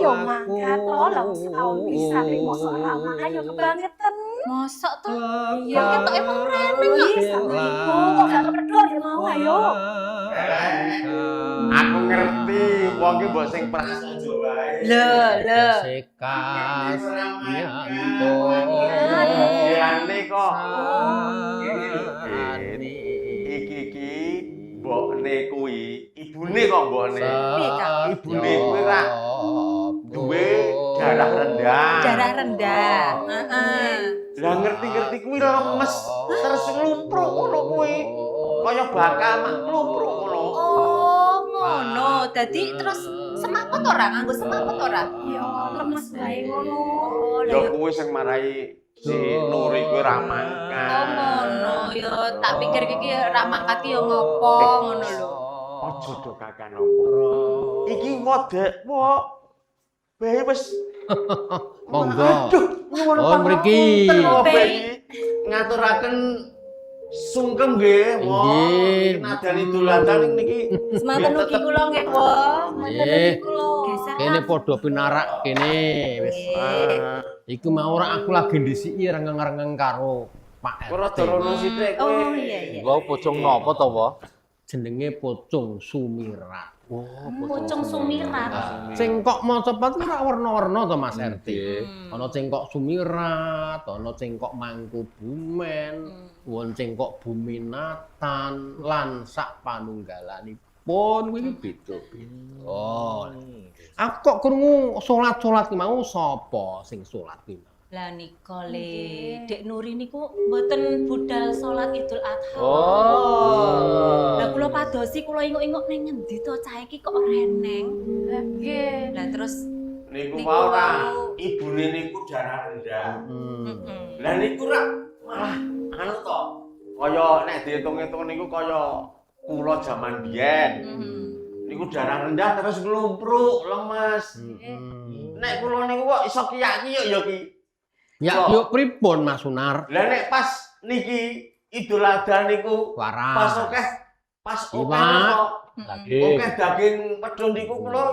yo mangkat tolong setahun bisa mosok lama ayo kebangetan. Mosok to? Iya ketok emang reneng kok. sama ibu kok gak kepedol ya mau ayo. Aku ngerti wong ki mbok sing prasaja wae. Lho. Sekas nyanto. Yane kok. Iki mbokne kuwi, ibune kok mbokne. Ibune kuwi ra duwe darah rendah. Darah rendah. Heeh. Lah ngerti-ngerti kuwi lemes terus lumpruk ngono kuwi. Kaya bakal mak lumpruk ngono. Oh, ngono. Dadi terus semaput ora nganggo semaput ora? Yo lemes bae ngono. Ya kuwi sing marai si Nuri kuwi ra mangkat. Oh, ngono. Yo tak pikir iki ra mangkat ki yo ngopo ngono lho. Aja do kakan opo. Iki wedek kok. Bae wis Monggo. Aduh, nyuwun Oh, mriki. Ngaturaken sungkem nggih, Nggih. nadani dolanan niki. Semanten ugi kula nggih, Wong. Nggih. Geser Kene padha pinarak kene wis. Iku mau ora aku lagi ndisiki rengeng-rengeng karo Pak Ora RT. dorono sithik kowe. Oh, iya. Lho pocong napa to, Wo? Jenenge Pocong Sumirat. Pocong Sumirat. Cengkok Macapat ora warna-warna to Mas RT. Nggih. Ana cengkok Sumirat, ana cengkok Mangkubumen, won cengkok Buminatan lan sak panunggalanipun kuwi beda-beda. Oh. Aku kok krungu salat-salat ki mau sapa sing salat ki? Lah nika le, Dek Nuri niku mboten budal salat Idul Adha. Oh. Lah kula padosi kula inguk-inguk ning ngendi to cah iki kok reneng. Nggih. Lah terus Niku Niku wae ora wau. ibune niku darah rendah. heeh. Lah niku ra malah anu to. Kaya nek diitung-itung niku kaya kula jaman biyen. Niku darah rendah terus nglumpruk, lemes. Nek kula niku kok iso kiyak-kiyuk ya ki. Ya yuk pripun Mas Sunar? Lah nek pas niki Idul Adha niku Waras. pas Iwak. kok Daging. oke daging pedhun niku kula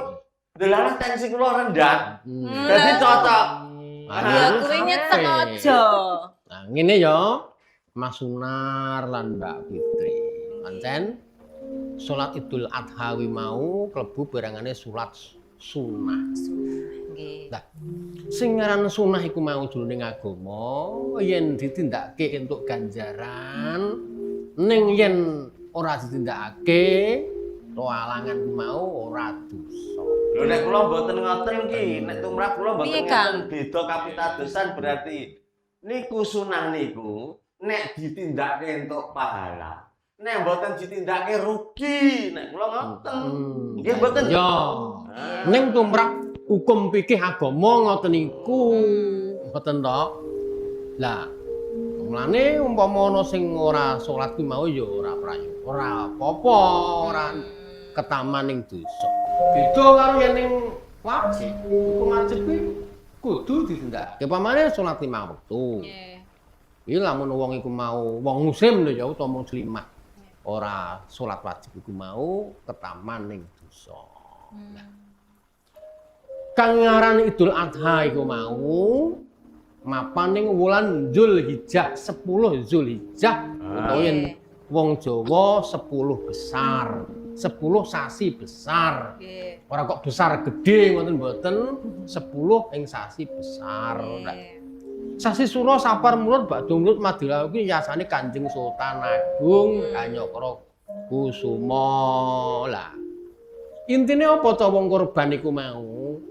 delalah tensi kula rendah. Hmm. Dadi cocok. Ya kuwi nyeteng aja. Nah, ngene ya, Mas Sunar lan Mbak Fitri. Pancen salat Idul Adha wi mau klebu barangane salat sunah. Nggih. Nah, sing ngaran sunah iku mau jroning agama yen ditindakake entuk ganjaran, ning yen ora ditindakake alangan ku mau ora dosa. Lho nek kula mboten ngoten ki, nek tumrap kula mboten Piye, Kang? ngoten beda kapitadosan berarti niku sunah niku nek ditindakake entuk pahala. Nek mboten ditindakake rugi, nek kula ngoten. Nggih mboten. Ya. Ning tumrap hukum fikih agama ngoten niku. Ngoten to. Lah, mulane umpama ana sing ora salat kuwi mau ya ora prayo. Ora apa-apa, ora ketaman ning dosa. Beda karo yen ning wajib. Hukum wajib kuwi kudu ditindakake. Pamane salat 5 wektu. Nggih. Iki lamun wong iku mau wong muslim lho ya utawa muslimah. Ora salat wajib iku mau ketaman ning dosa. Kang ngaran Idul Adha iku mau mapan ning wulan Zulhijjah 10 Zulhijjah utawa yen wong Jawa 10 besar, 10 sasi besar. Nggih. Ora kok besar gede ngoten mboten, 10 ing sasi besar. Nah, sasi Sura Sapar Mulud Bakda Mulud Madura kuwi yasane Kanjeng Sultan Agung Kanyakra Kusuma. Lah intine apa to wong korban iku mau?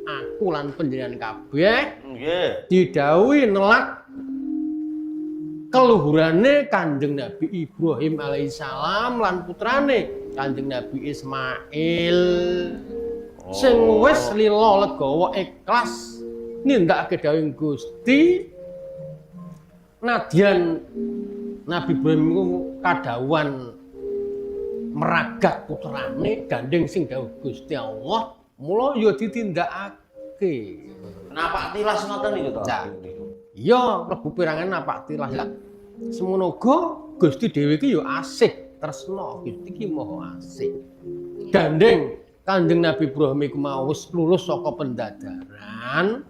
Aku lan panjenengan kabeh Nggih. didhawuhi nelak keluhurane Kanjeng Nabi Ibrahim alaihissalam lan putrane Kanjeng Nabi Ismail sing wis lila legawa ikhlas nindakake dawuh Gusti nadyan Nabi Ibrahim iku kadhawuhan meragat putrane gandeng sing dawuh Gusti Allah mula ya ditindakake. Napak tilas ngoten niku to. Nah. Iya, mlebu pirangan napak tilas. Lah semono uga Gusti dhewe iki ya asih tresna. Gusti iki maha asih. Gandeng Kanjeng Nabi Ibrahim iku mau wis lulus saka pendadaran.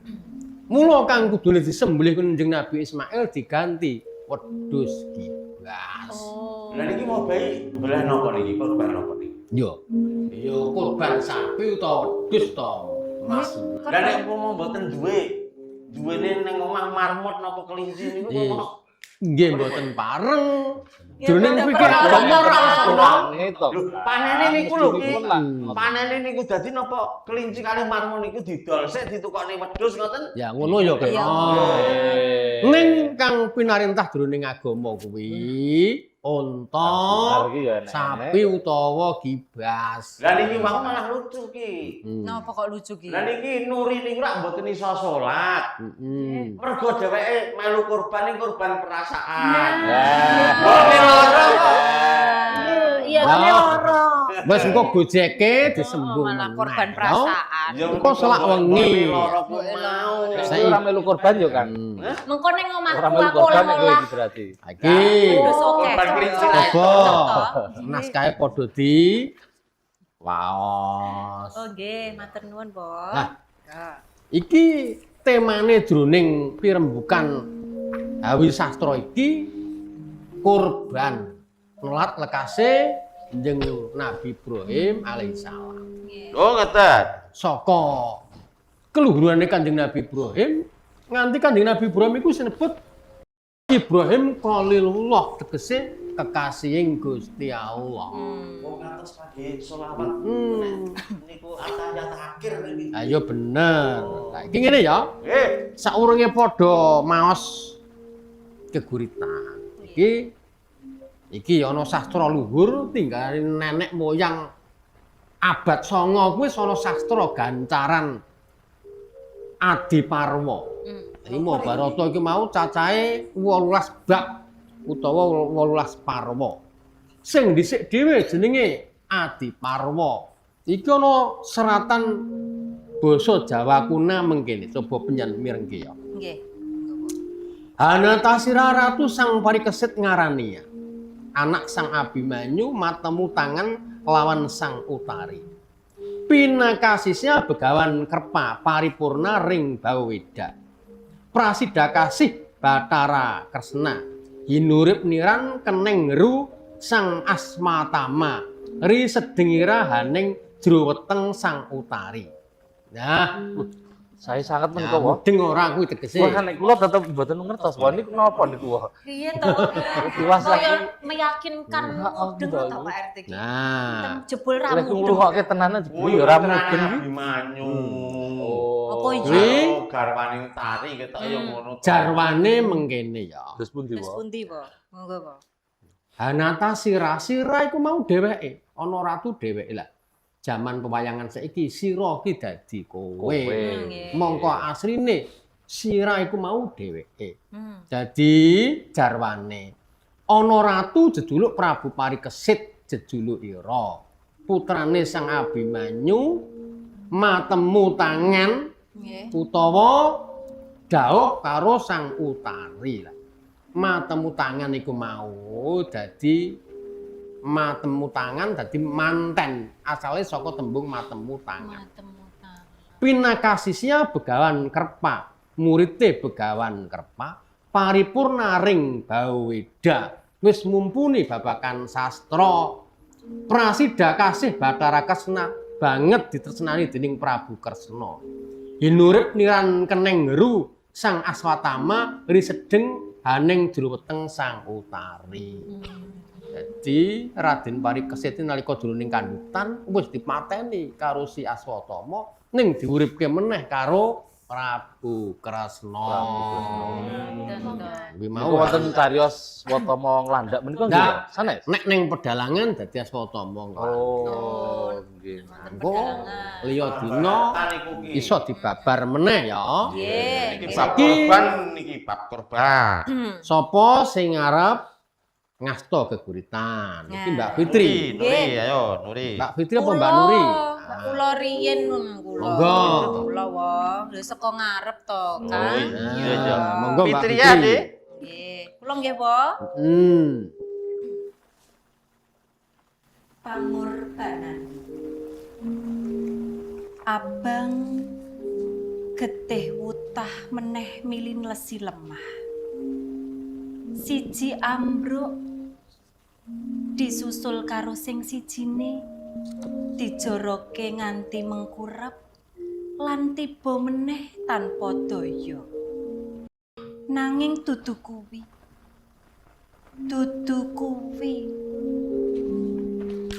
Mula kang kudune disembelih Kanjeng Nabi Ismail diganti wedhus kibas. Oh. Lah niki mau bayi belah napa niki? Korban napa niki? Yo. Yo kurban sapi utawa wedhus to, Mas. Lah nek umpama mboten duwene ning omah marmot napa kelinci niku kok Nggih mboten pareng. Ya, Jroning mboten pikir pareng. agama ra ono. Itu. lho panene niku lho ki. Hmm. Panene niku dadi napa kelinci kali marmot niku didol sik ditukokne wedhus ngoten. Ya ngono ya kena. Ning kang pinarintah jroning agama kuwi unta, Iki ya enek. sapi utawa gibas. Lah niki mau malah lucu ki. Napa kok lucu ki? Lah niki Nuri niku rak mboten iso salat. Heeh. Mergo dheweke melu kurban ning kurban perasaan. Iya, Lah. loro. Wes engko gojeke disembung. Malah korban meneh, perasaan. Ya Engko selak wengi. Loro ku mau. Saya ora melu korban yo kan. Mengko ning omahku Ora melu aku korban nek kowe olah. iki berarti. Iki Terus oke. Korban kelinci. coba Contoh. naskahe padha di waos. Oh nggih, matur nuwun, Bos. Nah, iki temane jroning pirembugan Hawi Sastra iki kurban nelat lekase Kanjeng Nabi Ibrahim alaihissalam. Oh ngeten. Saka keluhurane Kanjeng Nabi Ibrahim nganti Kanjeng Nabi Ibrahim iku sinebut Ibrahim Khalilullah tegese kekasihing Gusti Allah. Oh ngatos lagi selawat. Niku ayat akhir niki. Ayo bener. Lah iki ngene ya. Saurunge padha maos keguritan. Iki ana sastra luhur tinggalin nenek moyang abad 9 kuwi ana sastra gancaran Adiparwa. Iki Mahabharata iki mau cacahe 18 bab utawa 18 parwa. Sing dhisik dhewe jenenge Adiparwa. Iki ana seratan basa Jawa kuna mengkene. Coba penyan mirengke ya. Nggih. Hanatasira ratu sang parikesit ngarania. Anak sang Abimanyu matemu tangan lawan sang Utari. Pinakasisnya begawan kerpa paripurna ring Baweda. Prasida kasih Bathara Kresna. Hinurip niran keneng ngeru sang Asmatama. Ri sedengira haning jero weteng sang Utari. Nah, Saya sangat ya, menika, Wo. mudeng ora kuwi tegese. Wah, nek kula tetep mboten ngertos, Wo. Niku napa niku, Wo? Iya to. Dewasa. Kaya meyakinkan Oh, mudeng gitu. to Pak RT ki. Nah, Jebul Lek ramu. ngrungokke tenanan jebul ya ora mudeng iki. Abimanyu. Oh. Apa iki? Kuwi Garwane Utari ketok ya ngono. jarwane mengkene ya. Terus pundi, Wis Wo? pundi, Po? Monggo, Po. Hanata sira iku mau dheweke, ana ratu dheweke lah. Jaman pewayangan saiki sira ki dadi kowe. Nggih. Mongko asline sira iku mau dheweke. Hmm. Dadi jarwane. Ana ratu jejuluk Prabu Parikesit jejuluk Ira. Putrane Sang Abimanyu matemu tangan Nggih. utawa dhaup karo Sang Utari lah. Matemu tangan iku mau dadi matemu tangan dadi manten. Asale saka tembung matemu tangan. Matemu tangan. Pinakasisnya begawan kerpa, muridé begawan kerpa, paripurna ring Baweda. Wis mumpuni babakan sastra. Prasida kasih Bathara Kresna banget ditresnani dening Prabu Kresna. Hinurip niran keneng ngeru sang Aswatama ri sedeng haning jero weteng sang Utari. Jadi Raden Parikesit nalika jroning kandhutan wis dipateni karo si Aswatama ning diuripke meneh karo Prabu Kresna. Kuwi Mau mau wonten cariyos Watama nglandak menika nggih, Nah. sanes? nek ning pedalangan dadi Aswatama. Oh, nggih. Engko liya dina iso dibabar meneh ya. Nggih. Niki bab korban, niki bab korban. Sapa sing ngarep ngasta geguritan? Iki Mbak Fitri. Nuri, ayo Nuri. Mbak Fitri apa Mbak Nuri? Kula riyen kula. Monggo. Kula wae. Lho saka ngarep to, kan. Iya, iya. Monggo Mbak Fitri Fitri. ya, Dik. Nggih. Kula nggih, Po. Pangorbanan. Abang getih wutah meneh milin lesi lemah. Siji ambruk disusul karo sing sijine dijoroke nganti mengkurep lan tiba meneh tanpa daya. Nanging dudu kuwi.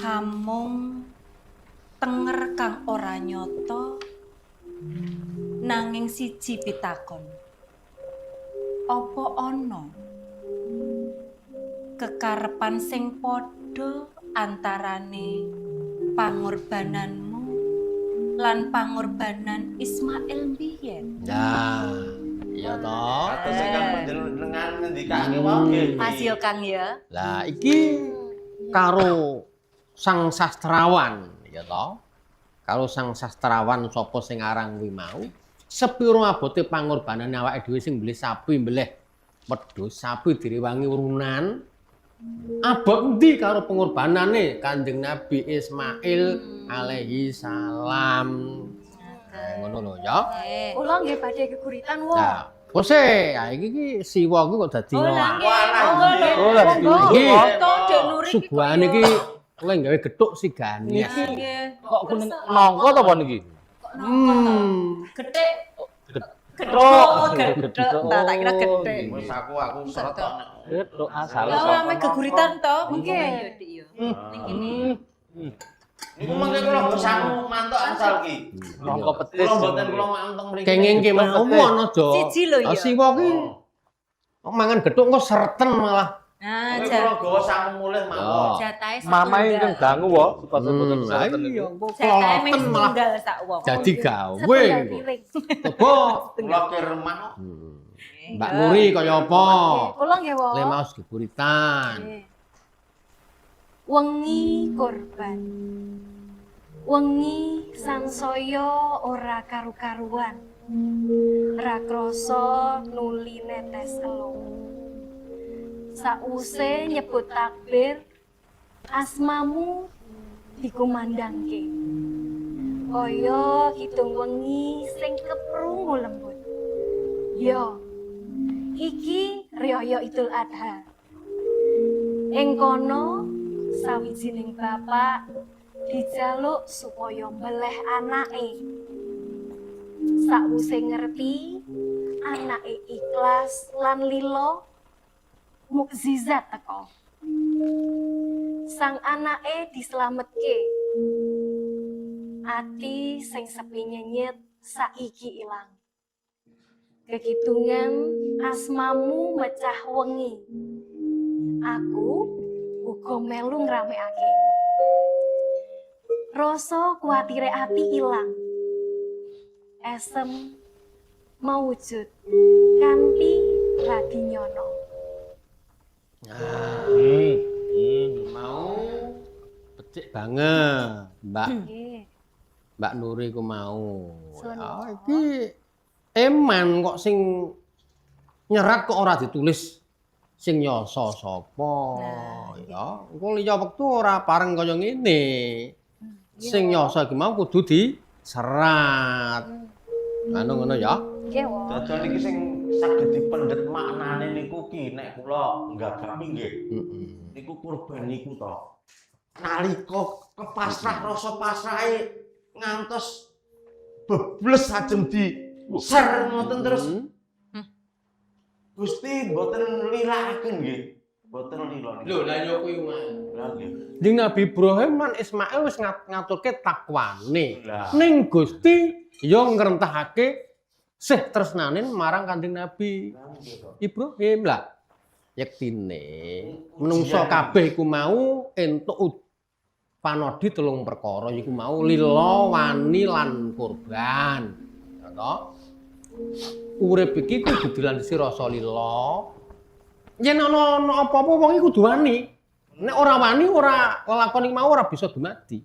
Hamung tenger kang ora nyata nanging siji pitakon. Apa ana kekarepan sing padha antarane pangorbananmu lan pangorbanan Ismail biyen? Nah, iya toh. Atau sing kan panjenengan ngendikake wae. Mas yo Kang ya. Lah iki karo sang sastrawan, ya toh. Karo sang sastrawan sapa sing aran kuwi mau, sepiro abote pangorbanane awake dhewe sing mbelih sapi, mbelih wedhus, sapi direwangi urunan. Abot endi karo pengorbanane Kanjeng Nabi Ismail alaihi salam. Ngono lho ya. Kula nggih badhe geguritan wong. Nah, kose, ya iki siwa iki kok dadi ngowah. Oh, lah Iki Dek Nuri suguhane iki kowe gawe gethuk sigane. kok kuning nongko to apa niki? Gethik. Oh, Gethik. Tak kira gethik. Wis aku seret kok. Gethuk asal. Lah ame geguritan to. Nggih. Ning kene. Niku mangke kula bersama mantuk asal ki. Nongko petis. Kula mboten kula manteng mriki. Kenging ki mau ana aja. Siji lho ya. Siwa ki kok mangan gethuk kok sereten malah. Nah, Kula gawa sangu mulih mawon. jatahe Mamae yang dangu wae supaya boten Lah seten iya niku. kok Jatahe mung keleten malah tunggal sak wong. jadi gawe. Coba Kula kiremah kok. Mbak Muri kaya apa? Kula nggih wong. Le maos geburitan. Wengi korban. Wengi sansaya ora karu-karuan. Ra krasa nuli netes elung. Sause nyebut takbir, asmamu dikumandangke. Kaya kidung wengi sing keprungu lembut. Yo, iki riyaya Idul Adha. Ing kono sawijining bapak dijaluk supaya mbeleh anake. Sause ngerti anake ikhlas lan lila, mukjizat teko. Sang anake dislametke. Ati sing sepi nyenyet saiki ilang. Kekidungan asmamu mecah wengi. Aku uga melu ngramekake. Rasa kuwatire ati ilang. Esem mawujud kanthi radi nyono. Mau becik banget, Mbak. Nggih. Mbak Nuri ku mau. Sun. Ya iki eman kok sing nyerat kok ora ditulis sing nyasa sapa. Ya, engko liya wektu ora pareng kaya ngene. Sing nyasa iki mau kudu diserat. Ngono ya. Nggih, Wong. Dadan iki sing saged dipendhet maknane niku ki nek kula nggagami nggih. Niku kurban niku to. Nalika kepasrah rasa pasrahe ngantos bebles ajeng di ser ngoten terus. Gusti mboten lilakaken nggih. Mboten lila niku. Lho, lah yo kuwi Lah nggih. Ning Nabi Ibrahim lan Ismail wis ngaturke takwane. Lah. Ning Gusti ya ngrentahake sih tresnane marang Kanjeng Nabi Ibrahim lah. Yektine menungso kabeh iku mau entuk panodi telung perkara iku mau lila, wani lan kurban. Ya toh? Urip iki kudu dilandasi rasa lila. Yen ana apa-apa wong iku kudu wani. Nek ora wani ora lakon iki mau ora bisa dumadi.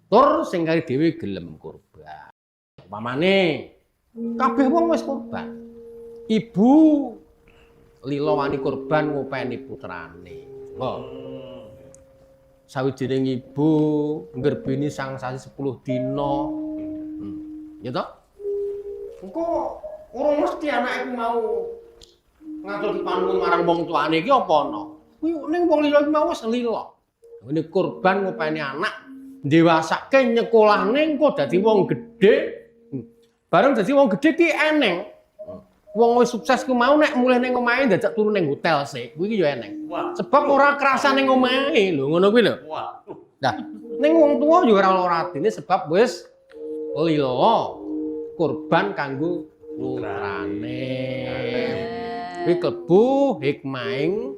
Tur sing kari dhewe gelem kurban. Umpamane kabeh wong wis kurban. Ibu lila wani kurban ngopeni putrane. Sawijining ibu nggerbini sang sasi 10 dina Ya toh? Engko urung mesti anak iku mau ngatur dipanun marang wong tuane iki apa ana. Kuwi ning wong liya iki mau wis lila. Ini korban ngopeni anak ndewasake nyekolahne engko dadi wong gedhe. Bareng dadi wong gedhe ki eneng. Wong wis sukses ku mau nek mulih ning omahe dadak turu ning hotel sik. Kuwi iki ya eneng. Sebab ora kerasa ning omahe lho, ngono kuwi lho. Waduh. Nah, ning wong tuwa yo ora lara atine sebab wis lila korban kanggo putrane. Kuwi klebu hikmahing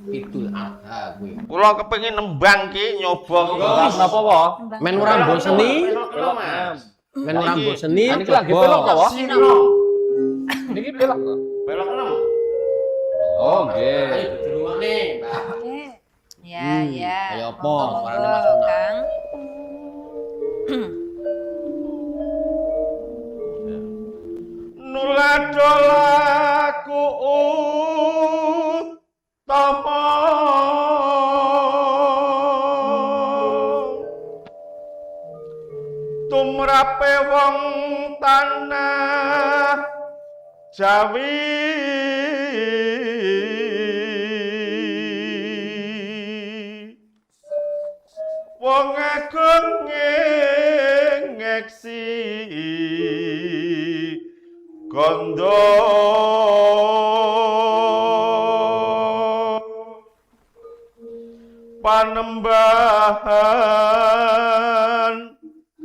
Idul Adha kuwi. Kula kepengin nembang ki nyoba ki. Napa wae? Men ora mboseni, Pelok, Mas. men ora mboseni. Niki lagi pelok kok, Wak? Sinom. Niki pelok kok. Pelok enem. Oh, nggih. Ayo dirungokne, Mbak. Ya, ya. Kayak apa? Monggo, Suarane Mas Sunah. Kang. Nuladolaku utama tumrape wong tanah Jawi wong agung ngeksi kondo panembahan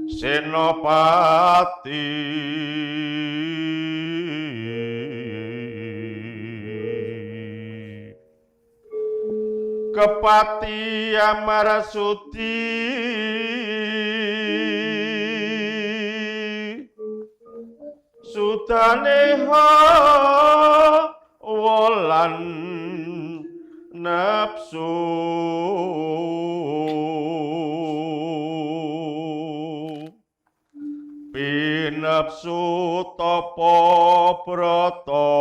Senopati Kepati Amarasuti Sutane wolan nafsu pinapsu tapa brata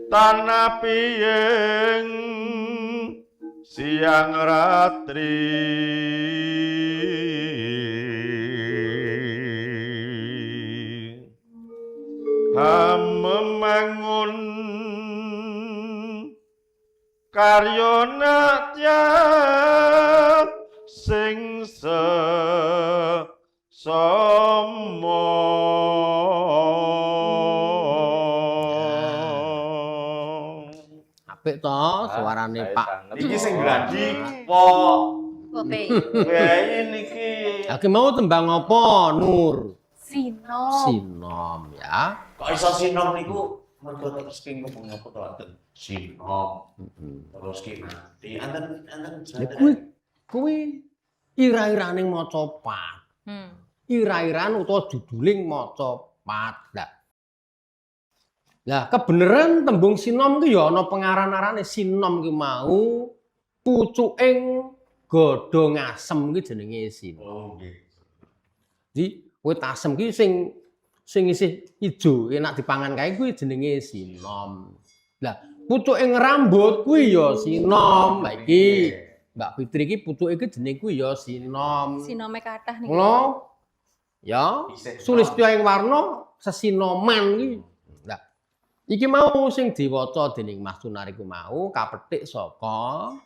tanah piyeng siang ratri memangun karya natya sing sesama Apik to suarane Pak. iki sing gladi apa Kopi. wae niki Aki mau tembang apa, Nur? Sinom. Sinom ya. kok iso sinom niku mergo terus ki ngomong apa to anten sinom terus ki mati anten Ya kuwi ira-irane maca pat. Ira-iran utawa juduling maca pat. Lah kebeneran tembung sinom ku ya ana pengaran-arane sinom ki mau pucuking godhong asem ki jenenge sinom. oh nggih Jadi wit asem ki sing isih ijo enak dipangan kae kuwi jenenge sinom. Lah pucuke ngrambut kuwi ya sinom. Lah iki Mbak Fitri iki pucuke iki jenenge kuwi ya sinom. Sinome kathah niki. Ngono. Ya, Sulistya ing warna sesinoman iki. Lah iki mau sing diwaca dening Mas Sunar iku mau kapetik saka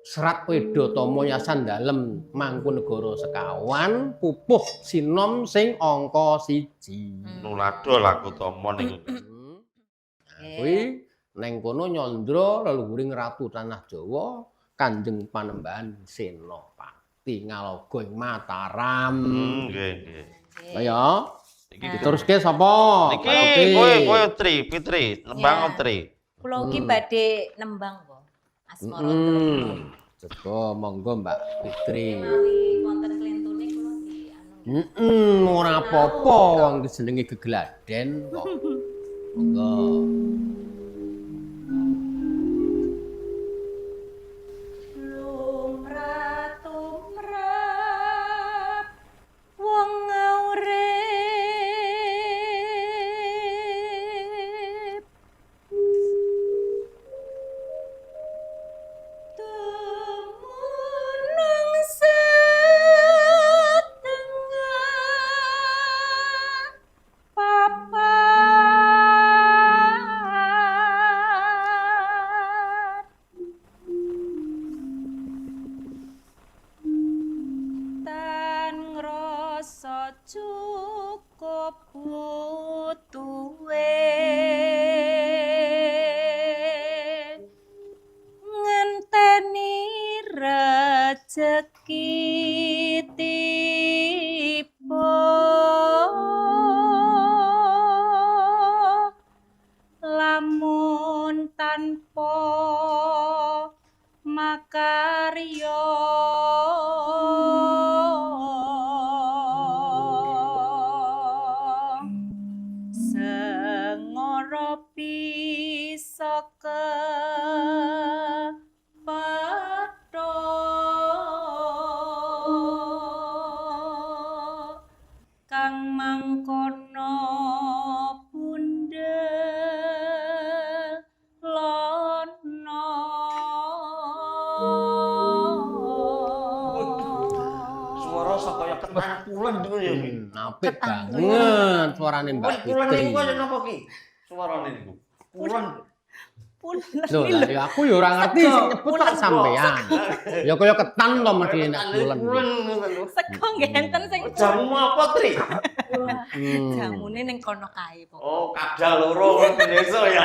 Serat Wedhatama Yasan Dalem Mangkunegara Sekawan pupuh sinom sing angka 1. nuladol aku tomo niku Kuwi neng kono nyandra leluhuring Ratu Tanah Jawa Kanjeng Panembahan Senopati Ngalogo ing Mataram. nggih nggih Kaya iki diteruske sapa? iki kowe Fitri nembang Tri Kula iki badhe nembang kok. Asmara. Coba monggo Mbak Fitri. Menawi wonten klentune kula di Ora apa-apa wong jenenge gegladen kok. Monggo. Lumrah wong urip dumunung cukup butuhe ngenteni rejeki tiba lamun tanpa makarya sengara bisa kepethuk kang mangkono bundel lono Suara sakaya ketan pulen itu ya. Apik banget suarane Mbak Pulen Fitri. niku kaya napa ki? Suarane niku. Pulen. Loh, lah ya aku ya ora ngerti sing nyebut tak sampean. Ya kaya ketan to mesti nek bulan. Pulen ngoten lho. sego ngenten sing Jamu apa, Tri? jamune ning kono kae pokok. Oh, kadal loro ngono desa ya.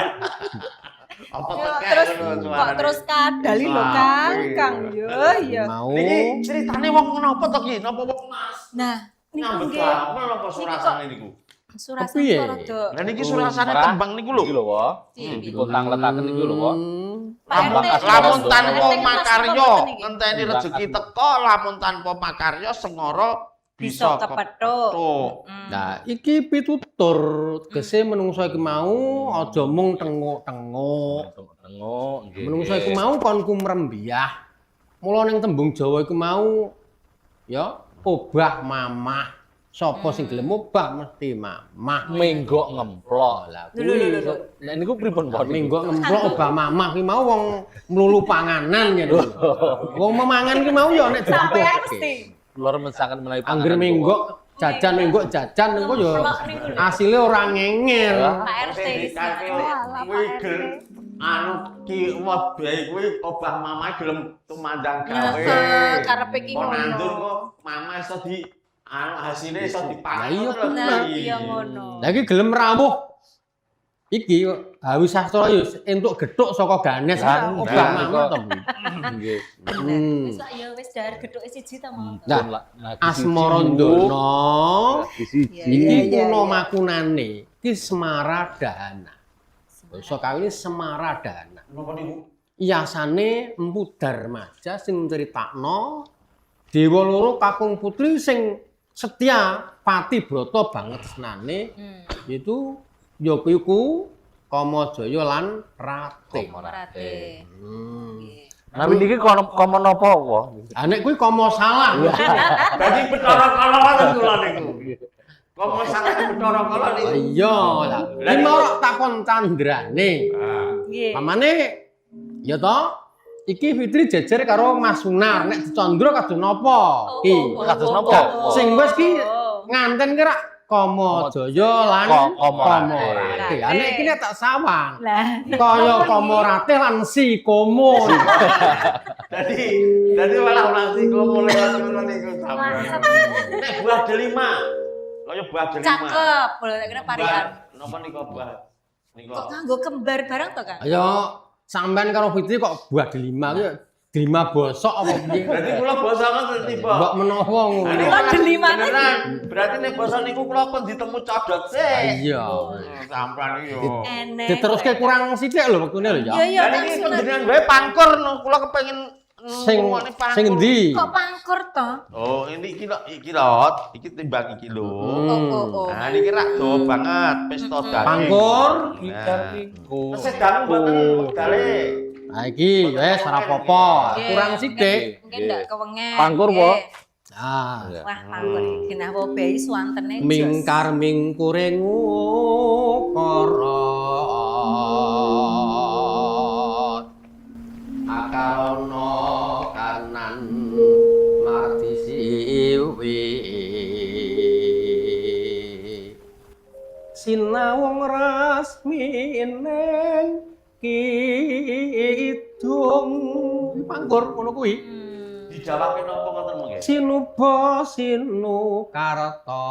Apa tekek Terus ngono kok suarane. terus kadali lho Kang, Kang yo ya. Mau Niki ceritane wong napa to ki? Napa wong Mas? Nah, niku Nyambut nggih damel apa surasane niku? surasane Kepiye? rada Lah niki surasane Ora. tembang niku lho. Iki lho, Wo. cilik. Dipotang letaken iki lho, Wo. Pak Tambang RT, asmara Lamun Dono. tanpa RT makarya, kelas niki? ngenteni rezeki teko, lamun tanpa makarya sengara Bisa bisa kepethuk. kepethuk. Nah, iki pitutur gese menungso iki mau aja mung tengok-tengok. Tengok nggih. Menungso iku mau kon kumrembiyah. Mula ning tembung Jawa iku mau ya obah mamah. Sapa sing gelem obah mesti mamah. Menggok ngemplok. Lah Lho, lho, lho, lho. Lah niku pripun, Wo? Menggok ngemplok obah mamah ki mau wong mlulu panganan ya. Wong memangan ki mau ya nek Sampai dibutuhke. mesti. Lur mensaken menawi Angger menggok jajan engko yo Ngemplok niku lho. asile ora ngenger. Pak RT di sini. Kuwi gel anu ki wabeh kuwi obah mamah gelem tumandang gawe. Ya, karepe ki Kok ngono. nandur kok mamah iso di anu hasile iso dipangan. Lah iya, ngono lho. Nah, iya ngono. Lah iki gelem rawuh. Iki Hawi Sastra yo entuk gethuk saka Ganes Lah, obah nah, mamah to. Nggih. Wis lah ya wis dar gedhuke siji ta mau. Nah, Asmarandana Siji. iki kuna makunane iki Semaradahana. Basa kawine Semaradahana. Napa niku? Iyasane Empu Darmaja sing critakno dewa loro kakung putri sing setya patibrata banget senane yaitu ya iku Kamajaya lan Rate. Rate. Nabi niki komo napa, Wo? Ah nek kuwi Kama salah. Dadi Bathara Kala kula niku. Kok masalah Bathara Kala niku. Iya lah. Iki mau takon candrane. Nggih. Pamane ya to iki Fitri jejer karo Mas Sunar nek dicandra kados napa ki? Kados napa? Sing wis ki nganten ki rak Kamajaya lan Kamarate. Ah nek iki nek tak sawang. Lah, Kaya Kamarate lan si Komo. Dadi malah ulasi komo lewat ngono niku sampeyan. Nek buah delima. Kaya buah delima. cakep. Boleh kira parian. Napa niku buah? Niku. Kok nganggo kembar bareng to, Kang? Ayo sampean karo Fitri kok buah delima ki delima bosok apa piye? Berarti kula basa kan tiba. Mbok menawa ngono. Kok delimane? Beneran. Berarti nek basa niku kula kon ditemu codot sih. Iya. Sampeyan iki yo. Enek. Diteruske kurang sithik lho wektune lho ya. Iya, iya, Lah Kang niki Sunan. panjenengan wae pangkur kula kepengin Sing ngrungokne pangkur. sing endi? Kok pangkur to? Oh, ini iki lho, iki timbang iki lho. Oh. Nah, niki rak dawa banget pesta daging. Pangkur. Gitar niku. Sedang mboten wektale. Nah iki wis ora apa-apa. Nggih. Kurang sithik. Mungkin ndak kewengen. Pangkur, Nggih. Wo. Ah. Wah, pangkur iki nah wobehi suwantene. jos. Mingkar mingkuring ukara akarana kanan marti siwi sinawung rasmineng kidung pangkur ngono kuwi. dijawabke napa ngoten mengke? Sinuba sinukarta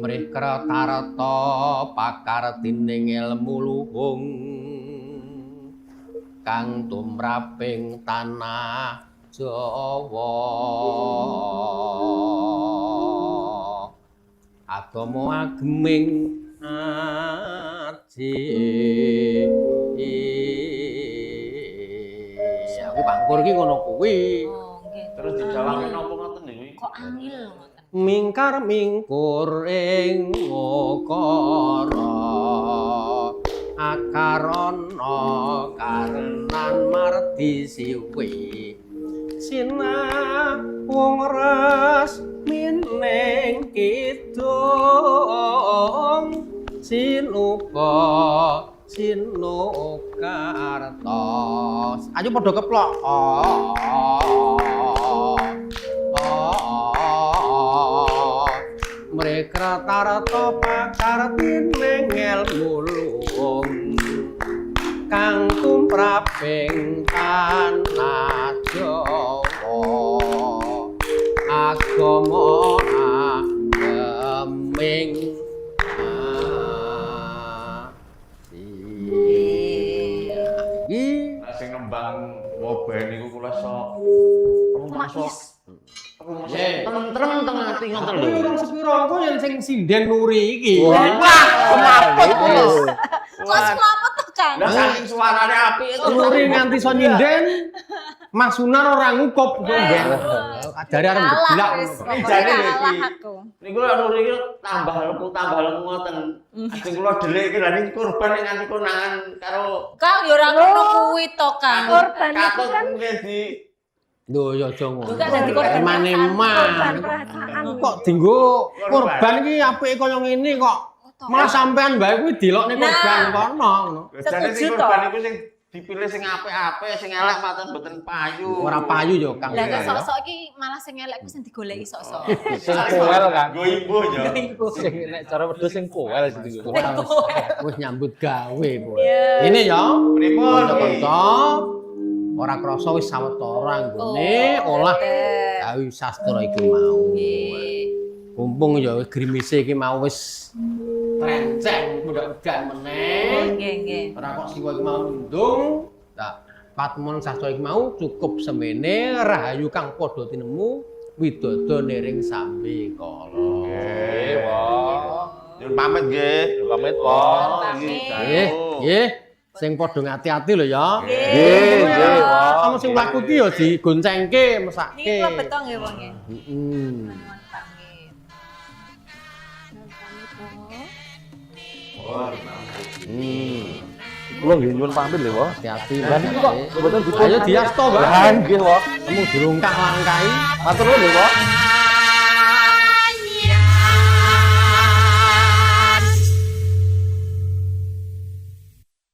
mrih kratarta pakartining ilmu luhung kang tumraping tanah Jawa agama ageming aji aku pangkur iki ngono kuwi Oh, nggih. Terus dijawabke napa ngoten niku? Kok angil ngoten. mingkar mingkur ing ukara akarana karenan mardi siwi sinawung ras mining kidung sinuka sinukarta ayo padha keplok mereka tarata pakartining ilmu luhung kang tumraping tanah Jawa agama ageming iki Sing ngembang wabah niku kula sok tentrem teng ati ngoten Aku lho. urung sepiro aku yang sing sinden nuri iki. Semaput. Kok semaput tuh, Kang? Lah saking suarane apik itu. Nuri nganti so nyinden Mas Sunar ora ngukup kok. Ajare arep geblak. Jane lho iki. aku. Niku lak nuri iki tambah lemu ngoten. Ajeng kula dhelik iki lha niki kurban ning nganti konangan karo Kang, yo ora ngono kuwi to, Kang. Korban itu katut kan mungkin di Lho ya aja ngono. Bukan dadi korban korban Mane-mane. perasaan. Kok dienggo korban iki apike kaya ngene kok. Malah sampean bae kuwi dilokne korban kono ngono. jane sing Setuju, kurban iku sing dipilih sing apik-apik, sing elek maten mboten payu. Ora payu ya Kang. Lah kok sok-sok iki malah sing elek ku sing digoleki sok-sok. Sing kowel kan. Nggo imbuh ya. Sing nek cara wedhus sing kowel gitu. Wis nyambut gawe kowe. Ini ya. Pripun? Kanca ora krasa wis sawetara anggone olah gawe sastra iki mau. Mumpung ya grimise iki mau wis trenceng mudah-mudahan meneh. Nggih, nggih. Ora kok siwa iki mau ndung. Lah, patemon sastra iki mau cukup semene rahayu kang padha tinemu widada nering sambe kala. Nggih, wah. Nyun pamit nggih. Pamit, Wong. Nggih, nggih. Sing padha ngati-ati lho ya. Nggih, nggih, Wong. Kamu sing mlaku ki ya digoncengke, Niki mesake. kok beto nggih, Wong nggih. Heeh. Kula nggih nyuwun pamit lho, Wong. Hati-hati. Lah niki kok mboten dipun. Ayo diasto, Mbak. Lah nggih, Wong. Kamu dirungkak langkai. Matur nuwun lho, Wong.